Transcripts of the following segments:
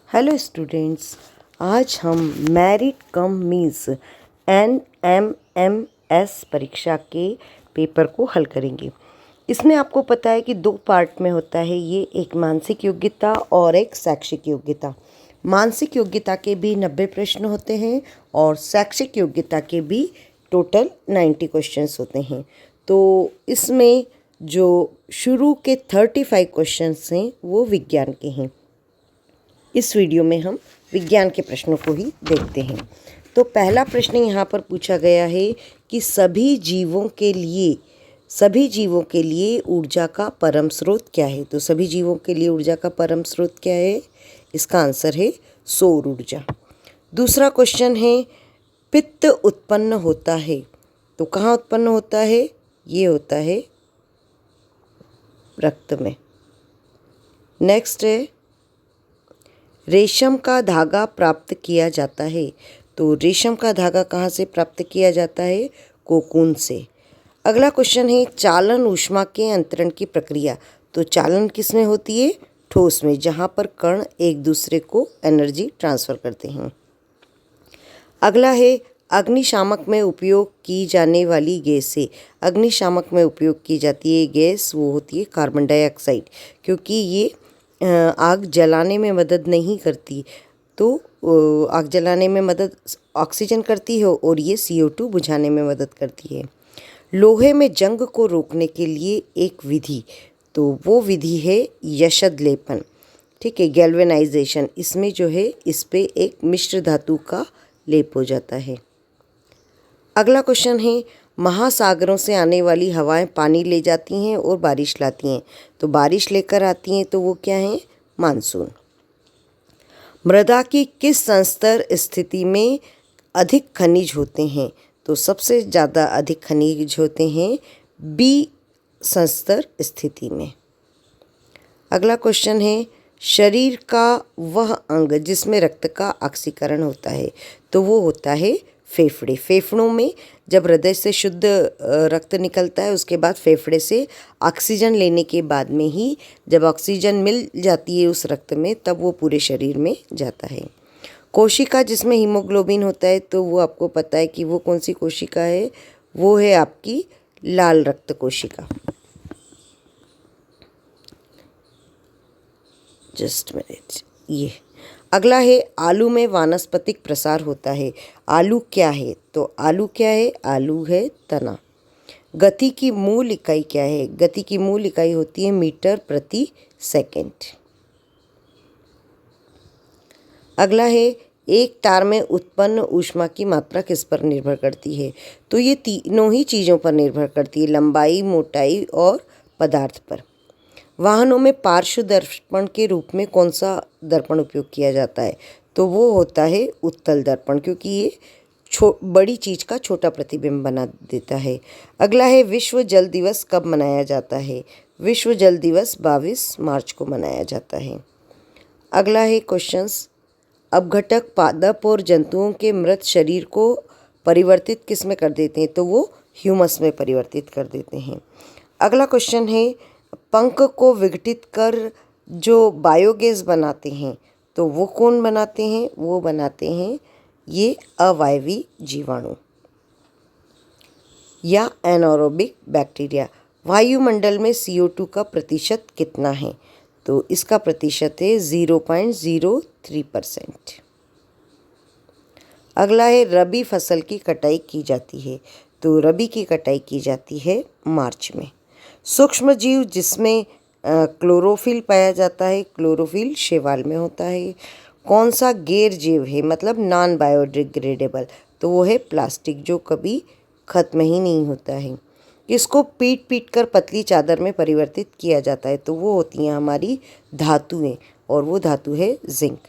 Hello students, आज हम merit come means NMMS परीक्षा के पेपर को हल करेंगे। इसमें आपको पता है कि दो पार्ट में होता है ये, एक मानसिक योग्यता और एक शैक्षिक योग्यता। मानसिक योग्यता के भी 90 प्रश्न होते हैं और शैक्षिक योग्यता के भी टोटल 90 क्वेश्चंस होते हैं। तो इसमें जो शुरू के 35 क्वेश्चंस हैं वो विज्ञान के हैं। इस वीडियो में हम विज्ञान के प्रश्नों को ही देखते हैं। तो पहला प्रश्न यहाँ पर पूछा गया है कि सभी जीवों के लिए ऊर्जा का परम स्रोत क्या है। तो सभी जीवों के लिए ऊर्जा का परम स्रोत क्या है? इसका आंसर है सौर ऊर्जा। दूसरा क्वेश्चन है पित्त उत्पन्न होता है, तो कहाँ उत्पन्न होता है? ये होता है रक्त में। नेक्स्ट है रेशम का धागा प्राप्त किया जाता है, तो रेशम का धागा कहाँ से प्राप्त किया जाता है? कोकून से। अगला क्वेश्चन है चालन ऊष्मा के अंतरण की प्रक्रिया, तो चालन किस में होती है? ठोस में, जहाँ पर कण एक दूसरे को एनर्जी ट्रांसफ़र करते हैं। अगला है अग्निशामक में उपयोग की जाने वाली गैस है। अग्निशामक में उपयोग की जाती है गैस, वो होती है कार्बन डाइऑक्साइड, क्योंकि ये आग जलाने में मदद नहीं करती। तो आग जलाने में मदद ऑक्सीजन करती है और ये CO2 बुझाने में मदद करती है। लोहे में जंग को रोकने के लिए एक विधि, तो वो विधि है यशद लेपन, ठीक है, गैल्वेनाइजेशन। इसमें जो है इस पे एक मिश्र धातु का लेप हो जाता है। अगला क्वेश्चन है महासागरों से आने वाली हवाएं पानी ले जाती हैं और बारिश लाती हैं, तो बारिश लेकर आती हैं, तो वो क्या है? मानसून। मृदा की किस संस्तर स्थिति में अधिक खनिज होते हैं? तो सबसे ज़्यादा अधिक खनिज होते हैं B संस्तर स्थिति में। अगला क्वेश्चन है शरीर का वह अंग जिसमें रक्त का ऑक्सीकरण होता है, तो वो होता है फेफड़े। फेफड़ों में जब हृदय से शुद्ध रक्त निकलता है, उसके बाद फेफड़े से ऑक्सीजन लेने के बाद में ही जब ऑक्सीजन मिल जाती है उस रक्त में, तब वो पूरे शरीर में जाता है। कोशिका जिसमें हीमोग्लोबिन होता है, तो वो आपको पता है कि वो कौन सी कोशिका है? वो है आपकी लाल रक्त कोशिका। Just minute. ये अगला है आलू में वानस्पतिक प्रसार होता है। आलू क्या है? तो आलू क्या है? आलू है तना। गति की मूल इकाई क्या है? गति की मूल इकाई होती है मीटर प्रति सेकंड। अगला है एक तार में उत्पन्न ऊष्मा की मात्रा किस पर निर्भर करती है? तो ये तीनों ही चीज़ों पर निर्भर करती है, लंबाई, मोटाई और पदार्थ पर। वाहनों में पार्श्व दर्पण के रूप में कौन सा दर्पण उपयोग किया जाता है? तो वो होता है उत्तल दर्पण, क्योंकि ये बड़ी चीज़ का छोटा प्रतिबिंब बना देता है। अगला है विश्व जल दिवस कब मनाया जाता है? विश्व जल दिवस 22 मार्च को मनाया जाता है। अगला है क्वेश्चंस अपघटक पादप और जंतुओं के मृत शरीर को परिवर्तित किस में कर देते हैं? तो वो ह्यूमस में परिवर्तित कर देते हैं। अगला क्वेश्चन है पंख को विघटित कर जो बायोगैस बनाते हैं, तो वो कौन बनाते हैं? वो बनाते हैं ये अवायवी जीवाणु या एनारोबिक बैक्टीरिया। वायुमंडल में CO2 का प्रतिशत कितना है? तो इसका प्रतिशत है 0.03%। अगला है रबी फसल की कटाई की जाती है, तो रबी की कटाई की जाती है मार्च में। सूक्ष्म जीव जिसमें क्लोरोफिल पाया जाता है, क्लोरोफिल शैवाल में होता है। कौन सा गैर जीव है, मतलब नॉन बायोडिग्रेडेबल? तो वो है प्लास्टिक, जो कभी ख़त्म ही नहीं होता है। इसको पीट पीट कर पतली चादर में परिवर्तित किया जाता है, तो वो होती हैं हमारी धातुएं, और वो धातु है जिंक।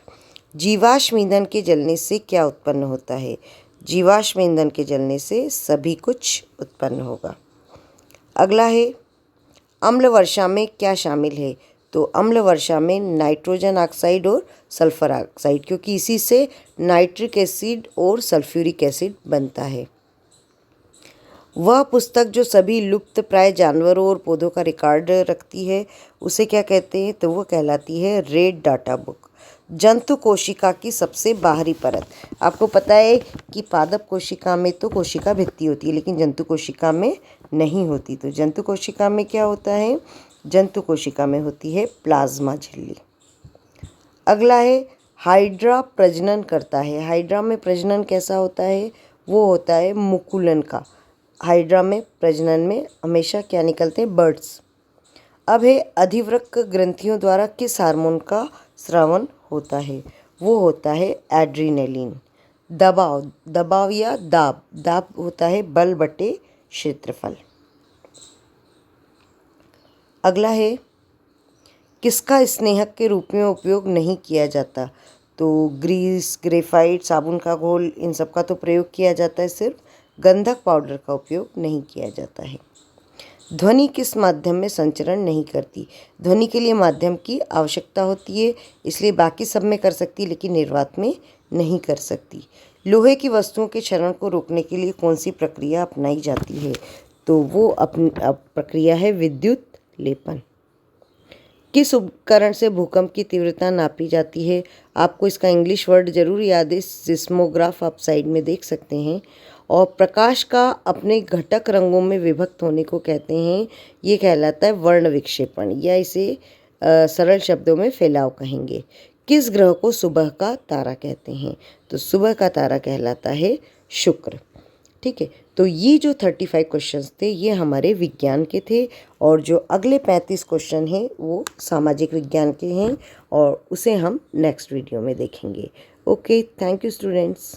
जीवाश्म ईंधन के जलने से क्या उत्पन्न होता है? जीवाश्म ईंधन के जलने से सभी कुछ उत्पन्न होगा। अगला है अम्ल वर्षा में क्या शामिल है? तो अम्ल वर्षा में नाइट्रोजन ऑक्साइड और सल्फर ऑक्साइड, क्योंकि इसी से नाइट्रिक एसिड और सल्फ्यूरिक एसिड बनता है। वह पुस्तक जो सभी लुप्त प्राय जानवरों और पौधों का रिकॉर्ड रखती है उसे क्या कहते हैं? तो वो कहलाती है रेड डाटा बुक। जंतु कोशिका की सबसे बाहरी परत। आपको पता है कि पादप कोशिका में तो कोशिका भित्ति होती है, लेकिन जंतु कोशिका में नहीं होती। तो जंतु कोशिका में क्या होता है? जंतु कोशिका में होती है प्लाज्मा झिल्ली। अगला है हाइड्रा प्रजनन करता है। हाइड्रा में प्रजनन कैसा होता है? वो होता है मुकुलन का। हाइड्रा में प्रजनन में हमेशा क्या निकलते हैं? बर्ड्स। अब है अधिवृक्क ग्रंथियों द्वारा किस हार्मोन का स्रावन होता है? वो होता है एड्रीनलिन। दबाव या दाब होता है बल बटे क्षेत्रफल। अगला है किसका स्नेहक के रूप में उपयोग नहीं किया जाता? तो ग्रीस, ग्रेफाइट, साबुन का घोल, इन सब का तो प्रयोग किया जाता है, सिर्फ गंधक पाउडर का उपयोग नहीं किया जाता है। ध्वनि किस माध्यम में संचरण नहीं करती? ध्वनि के लिए माध्यम की आवश्यकता होती है, इसलिए बाकी सब में कर सकती है लेकिन निर्वात में नहीं कर सकती। लोहे की वस्तुओं के क्षरण को रोकने के लिए कौन सी प्रक्रिया अपनाई जाती है? तो वो प्रक्रिया है विद्युत लेपन। किस उपकरण से भूकंप की तीव्रता नापी जाती है? आपको इसका इंग्लिश वर्ड जरूर याद है, सिस्मोग्राफ, आप साइड में देख सकते हैं। और प्रकाश का अपने घटक रंगों में विभक्त होने को कहते हैं, ये कहलाता है वर्ण विक्षेपण, या इसे सरल शब्दों में फैलाव कहेंगे। किस ग्रह को सुबह का तारा कहते हैं? तो सुबह का तारा कहलाता है शुक्र। ठीक है, तो ये जो 35 क्वेश्चंस थे ये हमारे विज्ञान के थे, और जो अगले 35 क्वेश्चन हैं वो सामाजिक विज्ञान के हैं, और उसे हम नेक्स्ट वीडियो में देखेंगे। Okay, thank you students.